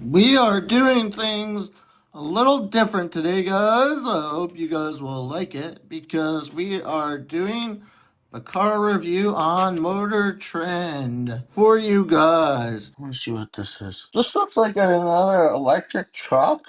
We are doing things a little different today, guys. I hope you guys will like it because we are doing a car review on Motor Trend for you guys. Let me see what this is. This looks like another electric truck.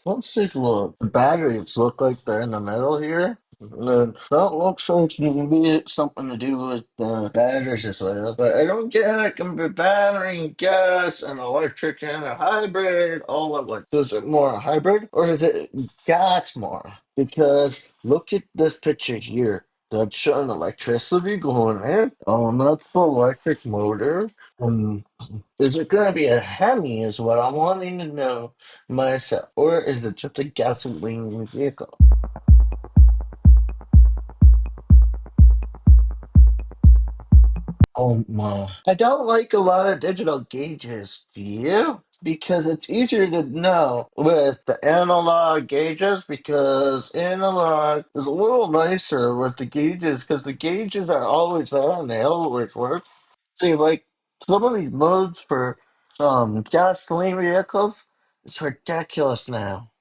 Let's take a look. The batteries look like they're in the middle here. That looks like maybe it's something to do with the batteries as well. But I don't get it. It can be battery, gas, and electric, and a hybrid all at once. So is it more a hybrid or is it gas more? Because look at this picture here. That's showing electricity going in. Oh, and that's the electric motor. Um, is it going to be a Hemi, is what I'm wanting to know myself, or is it just a gasoline vehicle? Oh my. I don't like a lot of digital gauges, do you? Because it's easier to know with the analog gauges because analog is a little nicer with the gauges because the gauges are always there and they always work. See, like some of these modes for gasoline vehicles, it's ridiculous now.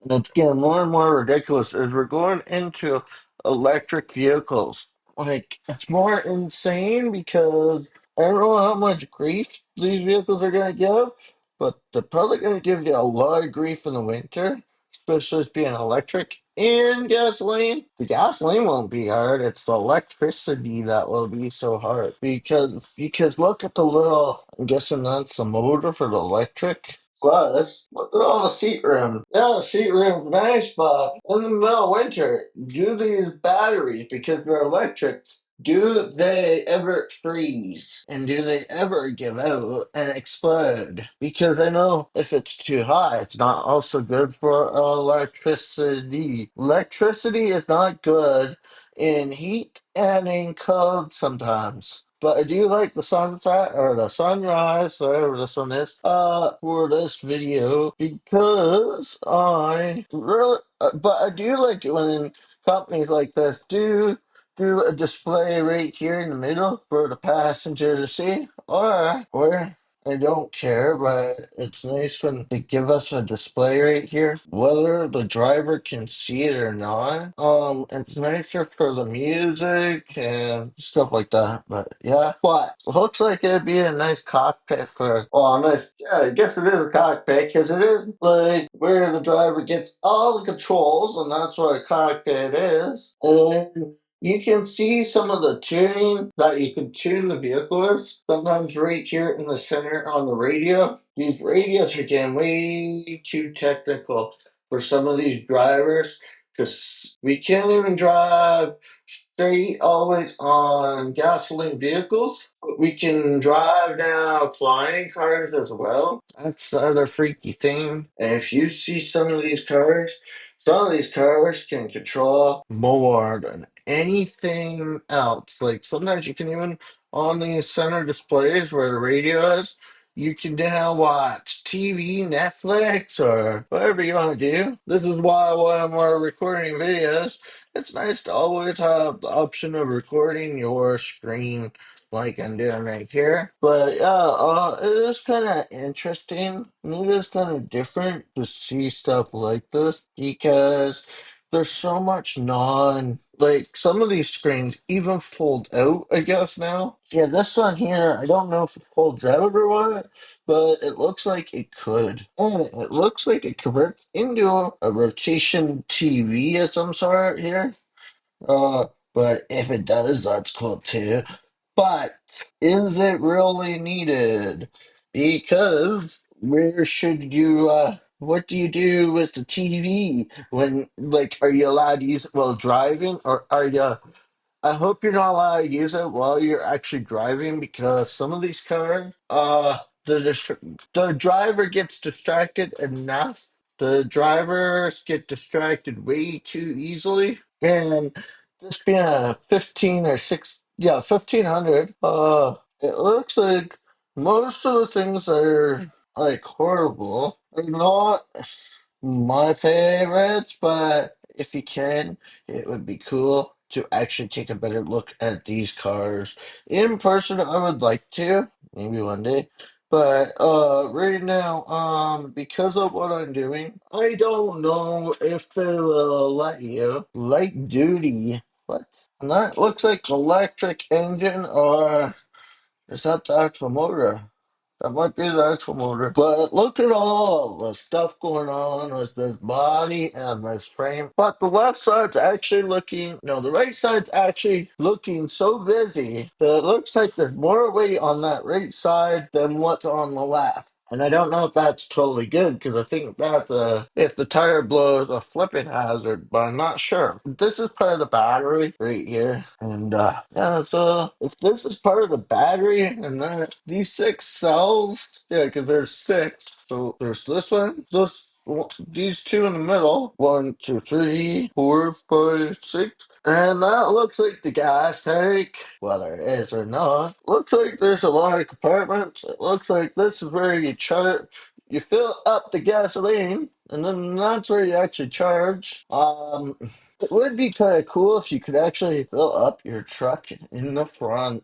And it's getting more and more ridiculous as we're going into electric vehicles. Like, it's more insane because I don't know how much grief these vehicles are going to give, but they're probably going to give you a lot of grief in the winter, especially as being electric and gasoline. The gasoline won't be hard, it's the electricity that will be so hard. Because look at the little, I'm guessing that's the motor for the electric. Plus, look at all the seat room. Yeah, the seat room's nice, but in the middle of winter, do these batteries, because they're electric, do they ever freeze? And do they ever give out and explode? Because I know if it's too high, it's not also good for electricity. Electricity is not good in heat and in cold sometimes. But I do like the sunset or the sunrise, whatever this one is, for this video because but I do like it when companies like this do a display right here in the middle for the passenger to see, or I don't care, but it's nice when they give us a display right here, whether the driver can see it or not. It's nicer for the music and stuff like that. But yeah, but it looks like it'd be a nice cockpit for. Well, nice. Yeah, I guess it is a cockpit because it is like where the driver gets all the controls, and that's what a cockpit is. And you can see some of the tuning that you can tune the vehicle with. Sometimes right here in the center on the radio. These radios are getting way too technical for some of these drivers because we can't even drive straight always on gasoline vehicles. But we can drive now flying cars as well. That's the other freaky thing. And if you see some of these cars can control more than anything else. Like sometimes you can even on these center displays where the radio is, you can now watch TV, Netflix, or whatever you want to do. This is why when we're recording videos, it's nice to always have the option of recording your screen like I'm doing right here. But yeah, it is kind of interesting. And it is kind of different to see stuff like this because there's so much like some of these screens even fold out, I guess now. Yeah, this one here, I don't know if it folds out or what, but it looks like it could. And it looks like it converts into a rotation TV of some sort here. Uh, but if it does, that's cool too. But is it really needed? Because where should what do you do with the TV when, like, are you allowed to use it while driving, or are you? I hope you're not allowed to use it while you're actually driving because some of these cars, the driver gets distracted enough. The drivers get distracted way too easily, and this being a 1500, it looks like most of the things that are like horrible are not my favorites, but if you can, it would be cool to actually take a better look at these cars in person. I would like to, maybe one day. But right now, because of what I'm doing, I don't know if they will let you light duty. What? And that looks like electric engine, or is that the actual motor? That might be the actual motor. But look at all the stuff going on with this body and this frame. But the left side's actually looking, no, the right side's actually looking so busy that it looks like there's more weight on that right side than what's on the left. And I don't know if that's totally good because I think that if the tire blows, a flipping hazard, but I'm not sure. This is part of the battery right here, and yeah. So if this is part of the battery, and then these six cells, yeah, because there's six. So there's this one, these two in the middle. One, two, three, four, five, six. And that looks like the gas tank, whether it is or not. Looks like there's a lot of compartments. It looks like this is where you fill up the gasoline, and then that's where you actually charge. It would be kind of cool if you could actually fill up your truck in the front,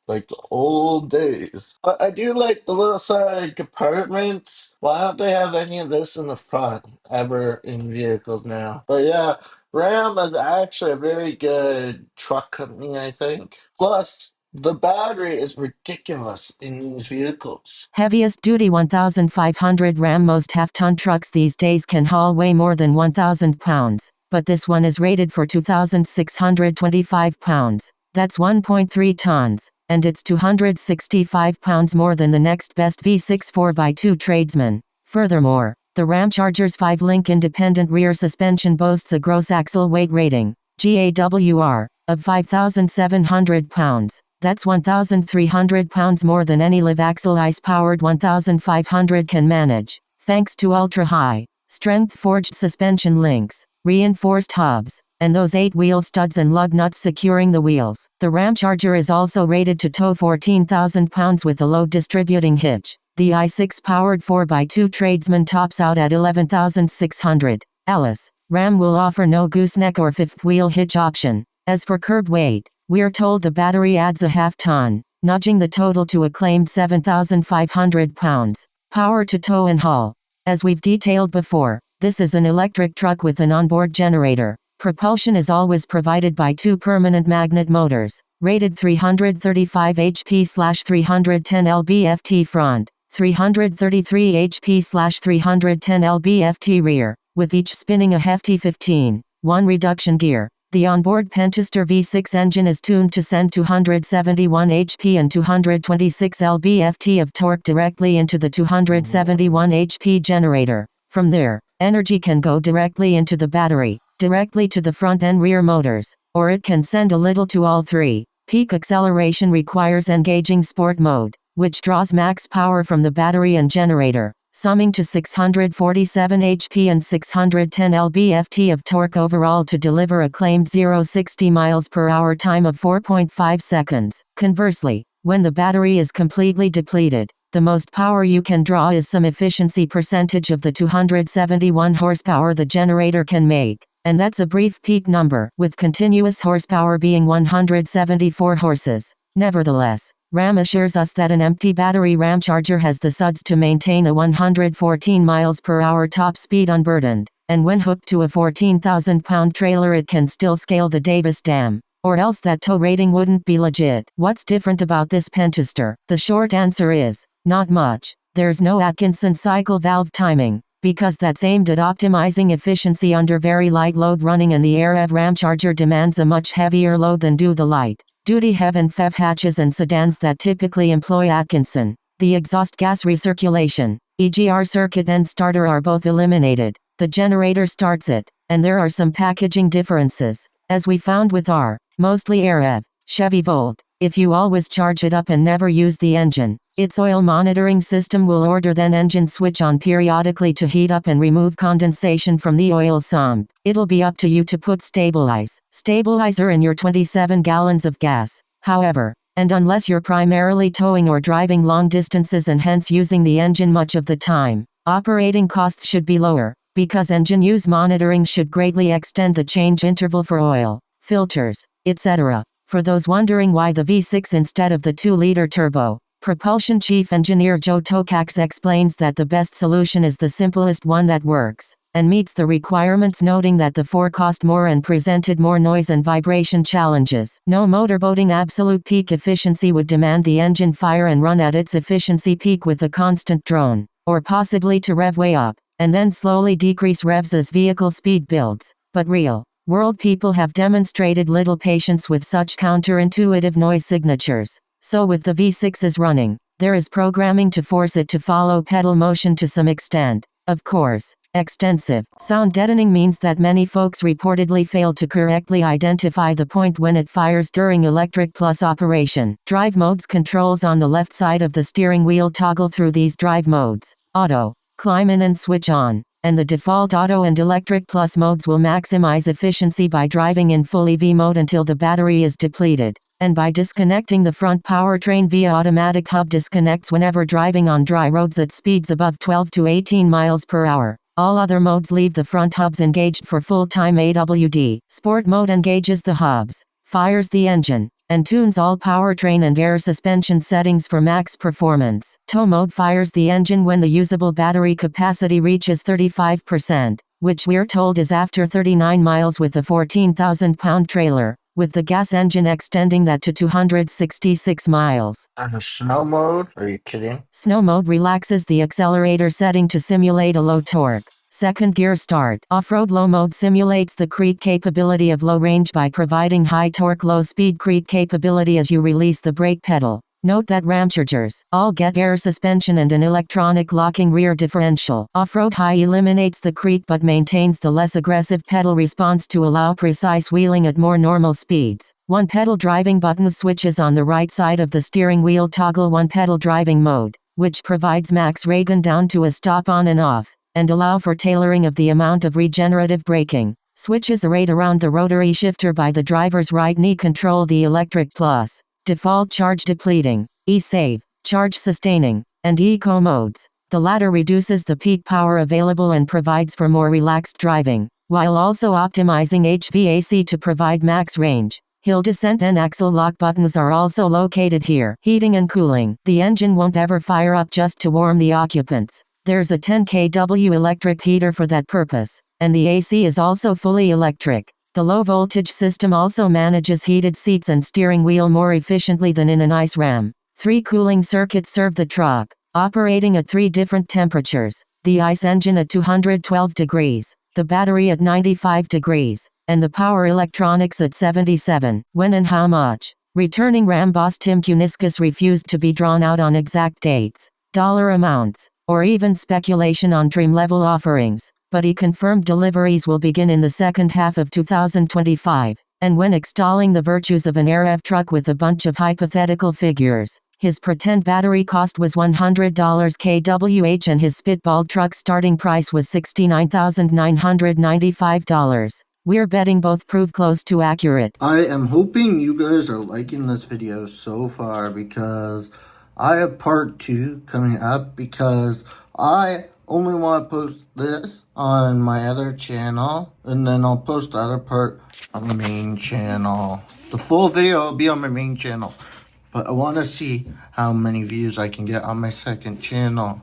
like the old days. But I do like the little side compartments. Why don't they have any of this in the front ever in vehicles now? But yeah, Ram is actually a very good truck company, I think. Plus, the battery is ridiculous in these vehicles. Heaviest duty 1,500 Ram. Most half-ton trucks these days can haul way more than 1,000 pounds, but this one is rated for 2,625 pounds. That's 1.3 tons, and it's 265 pounds more than the next best V6 4x2 tradesman. Furthermore, the Ramcharger's 5-link independent rear suspension boasts a gross axle weight rating, GAWR, of 5,700 pounds. That's 1,300 pounds more than any live axle ICE-powered 1,500 can manage, thanks to ultra-high strength forged suspension links, reinforced hubs, and those 8-wheel studs and lug nuts securing the wheels. The Ramcharger is also rated to tow 14,000 pounds with a load distributing hitch. The i6-powered 4x2 tradesman tops out at 11,600 LS. Ram will offer no gooseneck or fifth-wheel hitch option. As for curb weight, we're told the battery adds a half-ton, nudging the total to a claimed 7,500 pounds. Power to tow and haul. As we've detailed before, this is an electric truck with an onboard generator. Propulsion is always provided by 2 permanent magnet motors, rated 335 HP/310 lb-ft front, 333 HP/310 lb-ft rear, with each spinning a hefty 15-1 reduction gear. The onboard Penchester V6 engine is tuned to send 271 HP and 226 lb-ft of torque directly into the 271 HP generator. From there, energy can go directly into the battery, directly to the front and rear motors, or it can send a little to all three. Peak acceleration requires engaging sport mode, which draws max power from the battery and generator, summing to 647 HP and 610 lb-ft of torque overall to deliver a claimed 0-60 miles per hour time of 4.5 seconds. Conversely, when the battery is completely depleted, the most power you can draw is some efficiency percentage of the 271 horsepower the generator can make, and that's a brief peak number, with continuous horsepower being 174 horses. Nevertheless, Ram assures us that an empty battery Ramcharger has the suds to maintain a 114 miles per hour top speed unburdened, and when hooked to a 14,000-pound trailer it can still scale the Davis Dam, or else that tow rating wouldn't be legit. What's different about this Penchester? The short answer is, not much. There's no Atkinson cycle valve timing, because that's aimed at optimizing efficiency under very light load running, and the AirEv Ramcharger demands a much heavier load than do the light-duty HEV and FEV hatches and sedans that typically employ Atkinson. The exhaust gas recirculation, EGR circuit and starter are both eliminated. The generator starts it, and there are some packaging differences, as we found with our, mostly AirEv, Chevy Volt. If you always charge it up and never use the engine, its oil monitoring system will order then engine switch on periodically to heat up and remove condensation from the oil sump. It'll be up to you to put stabilizer in your 27 gallons of gas, however, and unless you're primarily towing or driving long distances and hence using the engine much of the time, operating costs should be lower, because engine use monitoring should greatly extend the change interval for oil, filters, etc. For those wondering why the V6 instead of the 2-liter turbo, Propulsion Chief Engineer Joe Tokacs explains that the best solution is the simplest one that works and meets the requirements, noting that the 4 cost more and presented more noise and vibration challenges. No motorboating absolute peak efficiency would demand the engine fire and run at its efficiency peak with a constant drone, or possibly to rev way up, and then slowly decrease revs as vehicle speed builds. But real world people have demonstrated little patience with such counterintuitive noise signatures. So with the V6's running, there is programming to force it to follow pedal motion to some extent. Of course, extensive sound deadening means that many folks reportedly fail to correctly identify the point when it fires during electric plus operation. Drive modes controls on the left side of the steering wheel toggle through these drive modes: auto, climb in and switch on, and the default auto and electric plus modes will maximize efficiency by driving in full EV mode until the battery is depleted, and by disconnecting the front powertrain via automatic hub disconnects whenever driving on dry roads at speeds above 12 to 18 miles per hour. All other modes leave the front hubs engaged for full-time AWD. Sport mode engages the hubs, fires the engine, and tunes all powertrain and air suspension settings for max performance. Tow mode fires the engine when the usable battery capacity reaches 35%, which we're told is after 39 miles with a 14,000-pound trailer, with the gas engine extending that to 266 miles. And a snow mode? Are you kidding? Snow mode relaxes the accelerator setting to simulate a low torque. Second gear start. Off-road low mode simulates the creep capability of low range by providing high torque low speed creep capability as you release the brake pedal. Note that Ramchargers all get air suspension and an electronic locking rear differential. Off-road high eliminates the creep but maintains the less aggressive pedal response to allow precise wheeling at more normal speeds. One pedal driving button switches on the right side of the steering wheel toggle one pedal driving mode, which provides max regen down to a stop on and off, and allow for tailoring of the amount of regenerative braking. Switches arrayed around the rotary shifter by the driver's right knee control the electric plus, default charge depleting, e-save, charge sustaining, and eco modes. The latter reduces the peak power available and provides for more relaxed driving, while also optimizing HVAC to provide max range. Hill descent and axle lock buttons are also located here. Heating and cooling. The engine won't ever fire up just to warm the occupants. There's a 10 kW electric heater for that purpose, and the AC is also fully electric. The low-voltage system also manages heated seats and steering wheel more efficiently than in an ICE Ram. 3 cooling circuits serve the truck, operating at 3 different temperatures: the ICE engine at 212 degrees, the battery at 95 degrees, and the power electronics at 77. When and how much? Returning Ram boss Tim Kuniskas refused to be drawn out on exact dates, dollar amounts, or even speculation on trim-level offerings, but he confirmed deliveries will begin in the second half of 2025, and when extolling the virtues of an RF truck with a bunch of hypothetical figures, his pretend battery cost was $100 kWh and his spitball truck starting price was $69,995. We're betting both prove close to accurate. I am hoping you guys are liking this video so far, because I have part 2 coming up, because I only want to post this on my other channel, and then I'll post the other part on the main channel. The full video will be on my main channel, but I want to see how many views I can get on my second channel.